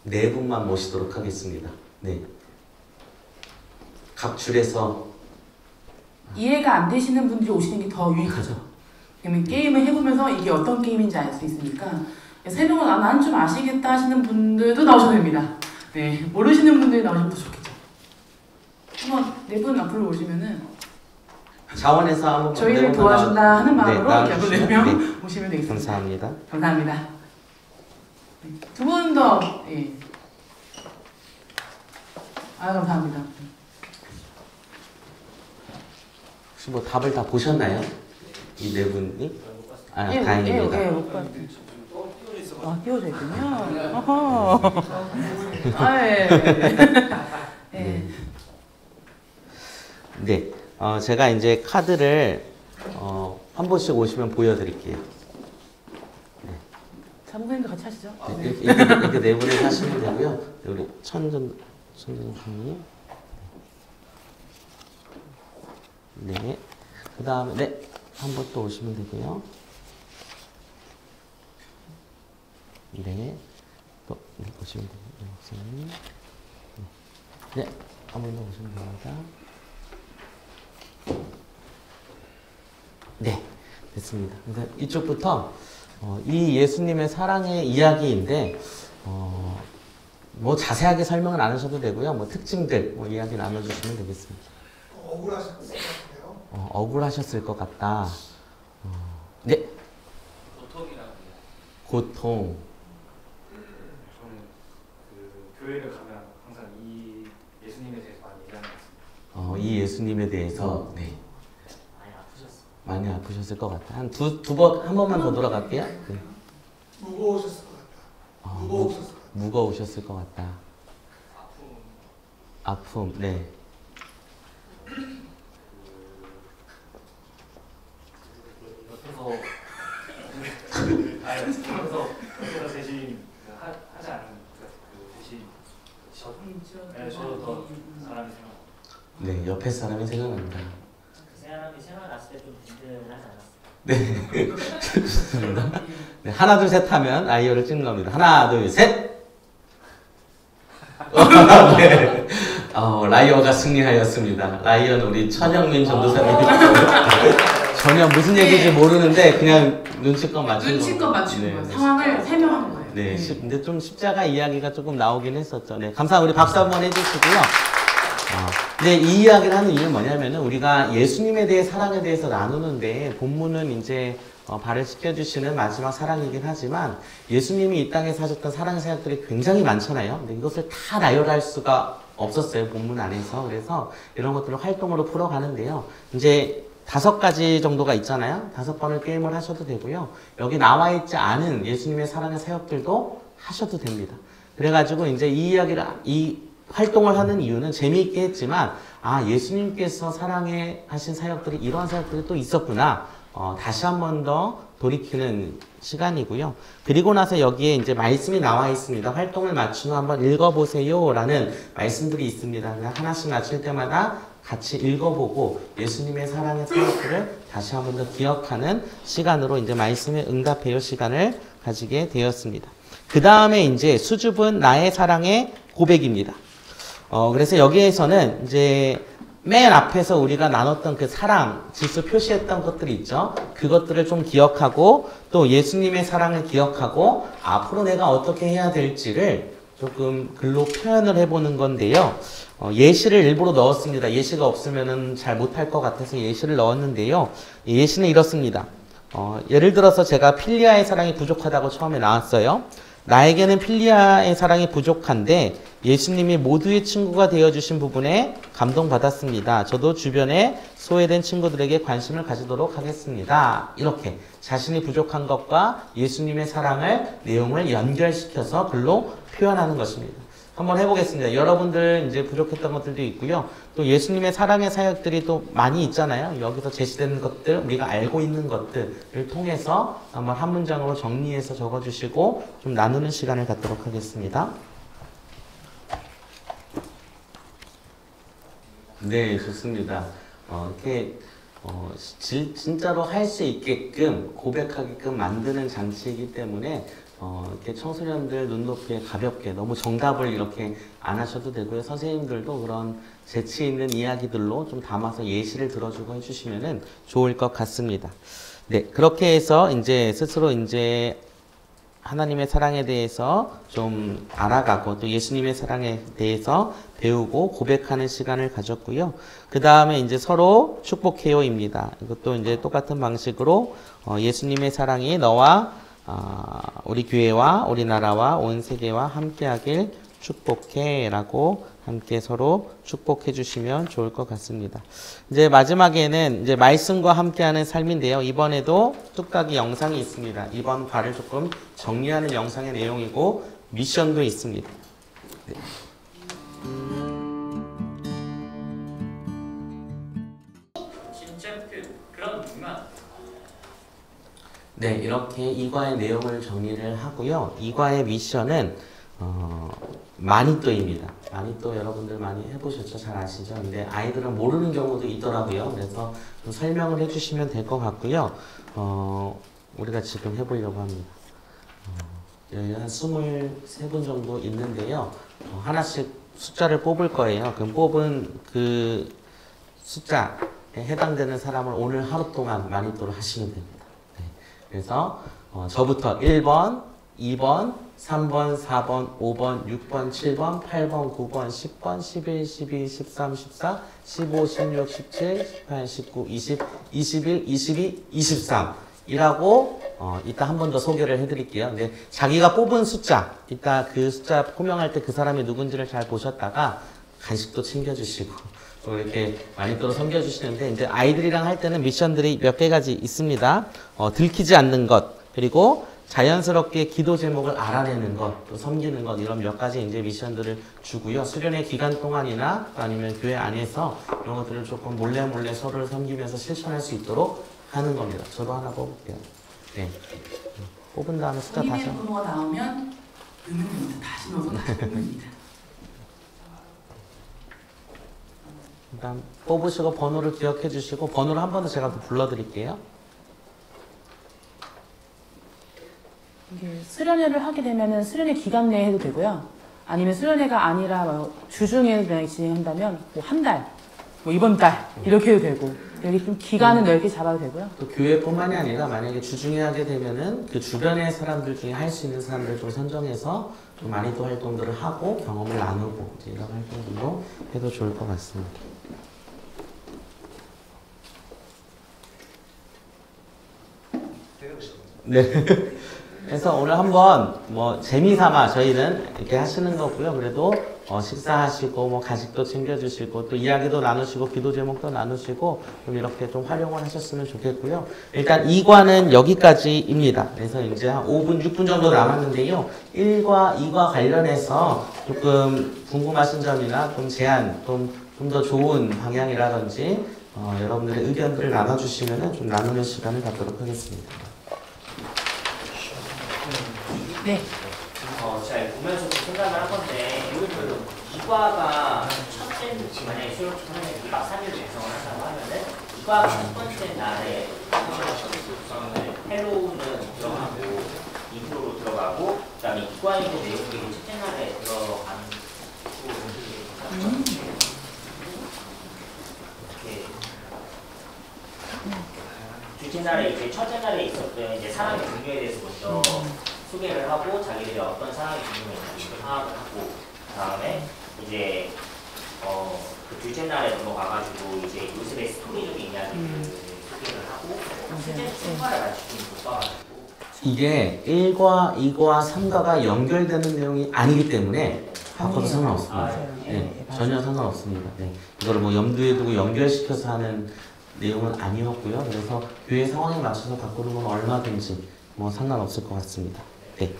4분만 모시도록 하겠습니다. 네. 각 줄에서 이해가 안 되시는 분들이 오시는 게 더 유익하죠. 그러면 게임을 해보면서 이게 어떤 게임인지 알 수 있으니까 설명을 난 좀 아시겠다 하시는 분들도 나오셔도 됩니다. 네, 모르시는 분들이 나오시면 더 좋겠죠. 한번 4분 앞으로 오시면은 자원에서 한번 저희를 도와준다 하는 마음으로 나와주시죠. 여러분 4명 네. 오시면 되겠습니다. 감사합니다. 감사합니다. 두 분 더, 예. 감사합니다. 혹시 뭐 답을 다 보셨나요? 이 4분이? 아, 예, 다행입니다. 예, 못 봤어요. 띄워져 있군요. 어허. 예. 예. 네. 제가 이제 카드를 한 번씩 오시면 보여드릴게요. 사무관님도 같이 하시죠. 네, 이렇게 4분을 하시면 되고요. 우리 천전님이 네. 그 다음에 네. 한 번 또 오시면 되고요. 네. 또 네, 오시면 되고요. 목사님. 네. 한 번 더 오시면 됩니다. 네. 됐습니다. 그래서 이쪽부터 이 예수님의 사랑의 이야기인데 뭐 자세하게 설명은 안 하셔도 되고요. 뭐 특징들 뭐 이야기 나눠주시면 되겠습니다. 억울하셨을 것 같아요. 억울하셨을 것 같다. 네. 고통이라고 해요. 고통. 저는 그 교회를 가면 항상 이 예수님에 대해서 많이 얘기하는 것 같습니다. 이 예수님에 대해서 네. 많이 아프셨어요. 많이 아프셨을 것 같아. 한 한 번만 더 돌아갈게요. 네. 무거우셨을 것 같다. 무거우셨을 것 같다. 무거우셨을 것 같다. 아픔. 네. 옆에서 대신 하지 않은 그 대신 저도 더 사람이 생각. 네. 옆에 사람이 생각난다. 그 사람이 생각났을 때 좀 든든하지 않았어요? 네. 좋습니다. 네. 하나, 둘, 셋 하면 아이어를 찍는 겁니다. 하나, 둘, 셋! 네. 라이어가 승리하였습니다. 라이어는 우리 천영민 전도사님이 전혀 무슨 얘기인지 모르는데 그냥 눈치껏 맞춘 눈치껏 맞추는 네, 거예요. 네. 상황을 설명하는 거예요. 네, 근데 좀 십자가 이야기가 조금 나오긴 했었죠. 네, 감사합니다. 우리 박수 한번 해주시고요. 근데 이 이야기를 하는 이유는 뭐냐면은 우리가 예수님에 대해 사랑에 대해서 나누는데 본문은 이제 발을 씻겨주시는 마지막 사랑이긴 하지만 예수님이 이 땅에서 하셨던 사랑의 사역들이 굉장히 많잖아요. 근데 이것을 다 나열할 수가 없었어요. 본문 안에서. 그래서 이런 것들을 활동으로 풀어가는데요. 이제 5가지 정도가 있잖아요. 5번을 게임을 하셔도 되고요. 여기 나와 있지 않은 예수님의 사랑의 사역들도 하셔도 됩니다. 그래가지고 이제 이 활동을 하는 이유는 재미있게 했지만 예수님께서 사랑해 하신 사역들이 이런 사역들이 또 있었구나. 다시 한 번 더 돌이키는 시간이고요. 그리고 나서 여기에 이제 말씀이 나와 있습니다. 활동을 맞춘 후 한번 읽어보세요 라는 말씀들이 있습니다. 하나씩 맞출 때마다 같이 읽어보고 예수님의 사랑의 사역들을 다시 한 번 더 기억하는 시간으로 이제 말씀에 응답해요 시간을 가지게 되었습니다. 그 다음에 이제 수줍은 나의 사랑의 고백입니다. 그래서 여기에서는 이제 맨 앞에서 우리가 나눴던 그 사랑, 질서 표시했던 것들이 있죠. 그것들을 좀 기억하고 또 예수님의 사랑을 기억하고 앞으로 내가 어떻게 해야 될지를 조금 글로 표현을 해보는 건데요. 예시를 일부러 넣었습니다. 예시가 없으면 잘 못할 것 같아서 예시를 넣었는데요. 예시는 이렇습니다. 예를 들어서 제가 필리아의 사랑이 부족하다고 처음에 나왔어요. 나에게는 필리아의 사랑이 부족한데 예수님이 모두의 친구가 되어주신 부분에 감동받았습니다. 저도 주변에 소외된 친구들에게 관심을 가지도록 하겠습니다. 이렇게 자신이 부족한 것과 예수님의 사랑을 내용을 연결시켜서 글로 표현하는 것입니다. 한번 해보겠습니다. 여러분들 이제 부족했던 것들도 있고요. 또 예수님의 사랑의 사역들이 또 많이 있잖아요. 여기서 제시되는 것들, 우리가 알고 있는 것들을 통해서 한번 한 문장으로 정리해서 적어주시고 좀 나누는 시간을 갖도록 하겠습니다. 네, 좋습니다. 이렇게 진짜로 할 수 있게끔 고백하게끔 만드는 장치이기 때문에 이렇게 청소년들 눈높이에 가볍게 너무 정답을 이렇게 안 하셔도 되고요. 선생님들도 그런 재치 있는 이야기들로 좀 담아서 예시를 들어주고 해주시면은 좋을 것 같습니다. 네, 그렇게 해서 이제 스스로 이제 하나님의 사랑에 대해서 좀 알아가고 또 예수님의 사랑에 대해서 배우고 고백하는 시간을 가졌고요. 그 다음에 이제 서로 축복해요입니다. 이것도 이제 똑같은 방식으로 예수님의 사랑이 너와 우리 교회와 우리나라와 온 세계와 함께하길 축복해 라고 함께 서로 축복해 주시면 좋을 것 같습니다. 이제 마지막에는 이제 말씀과 함께하는 삶인데요. 이번에도 뚝딱이 영상이 있습니다. 이번 과를 조금 정리하는 영상의 내용이고 미션도 있습니다. 네. 진짜 그런 누나. 네, 이렇게 이과의 내용을 정리를 하고요. 이과의 미션은 마니또입니다. 마니또 여러분들 많이 해보셨죠? 잘 아시죠? 근데 아이들은 모르는 경우도 있더라고요. 그래서 좀 설명을 해주시면 될 것 같고요. 우리가 지금 해보려고 합니다. 여기 한 23분 정도 있는데요. 하나씩 숫자를 뽑을 거예요. 그럼 뽑은 그 숫자에 해당되는 사람을 오늘 하루 동안 마니또를 하시면 됩니다. 네. 그래서 저부터 1번, 2번, 3번, 4번, 5번, 6번, 7번, 8번, 9번, 10번, 11, 12, 13, 14, 15, 16, 17, 18, 19, 20, 21, 22, 23 이라고 이따 한 번 더 소개를 해드릴게요. 근데 자기가 뽑은 숫자, 이따 그 숫자 포명할 때 그 사람이 누군지를 잘 보셨다가 간식도 챙겨주시고 또 이렇게 많이 또 섬겨주시는데 이제 아이들이랑 할 때는 미션들이 몇 개가지 있습니다. 들키지 않는 것, 그리고 자연스럽게 기도 제목을 알아내는 것, 또 섬기는 것, 이런 몇 가지 이제 미션들을 주고요. 수련회 기간 동안이나 아니면 교회 안에서 이런 것들을 조금 몰래 서로를 섬기면서 실천할 수 있도록 하는 겁니다. 저도 하나 뽑을게요. 네. 뽑은 다음에 숫자 다시. 본인의 번호가 나오면 넣는 다시 넣어서 다시 뽑습니다. 일단 뽑으시고 번호를 기억해 주시고 번호를 한 번 더 제가 불러드릴게요. 이게 수련회를 하게 되면은 수련회 기간 내에 해도 되고요. 아니면 수련회가 아니라 뭐 주중에 진행한다면 뭐 한 달, 뭐 이번 달 이렇게 해도 되고 여기 좀 기간은 넓게 잡아도 되고요. 또 교회뿐만이 아니라 만약에 주중에 하게 되면은 그 주변의 사람들 중에 할 수 있는 사람들 좀 선정해서 좀 많이 또 활동들을 하고 경험을 나누고 이제 이런 활동들도 해도 좋을 것 같습니다. 네. 그래서 오늘 한번 뭐 재미삼아 저희는 이렇게 하시는 거고요. 그래도 식사하시고 뭐 간식도 챙겨주시고 또 이야기도 나누시고 기도 제목도 나누시고 좀 이렇게 좀 활용을 하셨으면 좋겠고요. 일단 2과는 여기까지입니다. 그래서 이제 한 5분, 6분 정도 남았는데요. 1과, 2과 관련해서 조금 궁금하신 점이나 좀 제안, 좀 더 좋은 방향이라든지 여러분들의 의견들을 나눠주시면 좀 나누는 시간을 갖도록 하겠습니다. 네. 제가 보면서 생각을 한 건데, 이과가 첫째, 만약에 수능 2박 3일 작성을 한다고 하면은, 이과가 첫 번째 날에 헬로우는 들어가고, 이브로로 들어가고, 그 다음에 이과에 있는 내용들이 첫째 날에 들어가는 둘째 날에 이제 첫째 날에 있었던 이제 사랑의 종류에 대해서 먼저 소개를 하고 자기들이 어떤 사랑의 종류인지 파악을 하고 그다음에 이제 그 둘째 날에 넘어가가지고 이제 요셉의 스토리적인 이야기를 소개를 하고 실제 충과를 맞추긴 못 봐가지고 이게 1과, 2과, 3과가 연결되는 내용이 아니기 때문에 바꿔도 상관없습니다. 네, 전혀 상관없습니다. 네. 이거를 뭐 염두에 두고 연결시켜서 하는 내용은 아니었고요. 그래서 교회 상황에 맞춰서 바꾸는 건 얼마든지 뭐 상관없을 것 같습니다. 네.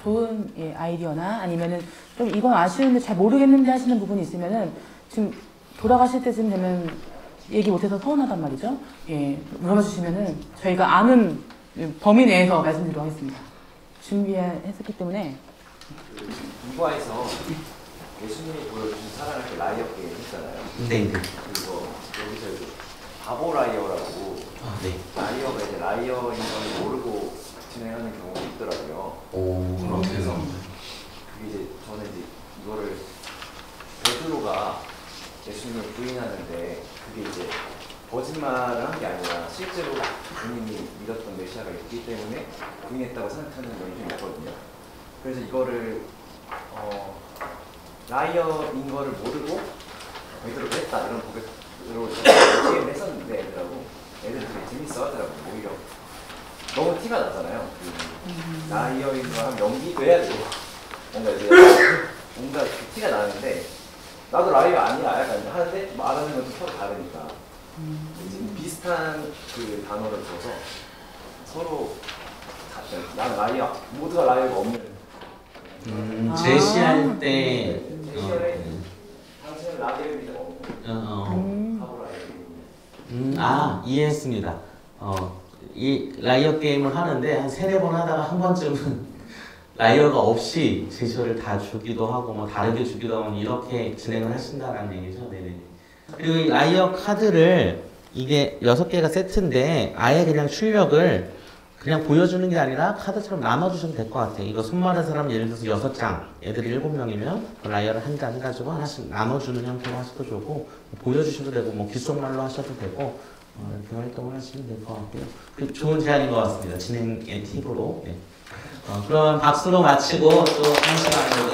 좋은 예, 아이디어나 아니면은 좀 이건 아쉬운데 잘 모르겠는데 하시는 부분이 있으면은 지금 돌아가실 때쯤 되면 얘기 못해서 서운하단 말이죠. 예, 물어봐 주시면은 저희가 아는 범위 내에서 말씀드리도록 하겠습니다. 준비했었기 때문에. 이과에서 예수님이 보여주신 사랑할 때 라이어 게임 했잖아요. 네. 그리고 여기서 이제 바보 라이어라고 아, 네. 라이어가 이제 라이어인 걸 모르고 진행하는 경우가 있더라고요. 오. 그래서 그게 이제 저는 이제 이거를 베드로가 예수님을 부인하는데 그게 이제 거짓말을 한 게 아니라 실제로 본인이 믿었던 메시아가 있기 때문에 부인했다고 생각하는 면이 좀 있거든요. 그래서 이거를 라이어인 거를 모르고 베드로가 했다 이런 고백으로 얘기를 했었는데 애들이 되게 재밌어 하더라고요. 오히려 너무 티가 나잖아요. 라이어인 거랑 연기도 해야 되고 뭔가 이제 뭔가 티가 나는데 나도 라이어 아니야 약간 하는데 말하는 것도 서로 다르니까 지금 비슷한 그 단어를 써서 서로 난 라이어 모두가 라이어가 없는 제시할 때 제시어에 당신은 라이어입니다 바보 라이어 이해했습니다. 이 라이어 게임을 하는데 한 3-4번 하다가 한 번쯤은 라이어가 없이 제시어를 다 주기도 하고 뭐 다르게 주기도 하고 이렇게 진행을 하신다는 얘기죠. 네네. 그리고 이 라이어 카드를 이게 6개가 세트인데 아예 그냥 출력을 그냥 보여주는 게 아니라 카드처럼 나눠주시면 될 것 같아요. 이거 손 마른 사람 예를 들어서 6장, 애들이 7명이면 라이어를 한 장 해가지고 하나씩 나눠주는 형태로 하셔도 좋고 보여주셔도 되고 뭐 귓속말로 하셔도 되고 이렇게 활동을 하시면 될 것 같고요. 그 좋은 제안인 것 같습니다. 진행의 팁으로. 네. 그럼 박수로 마치고 또 1시간 정도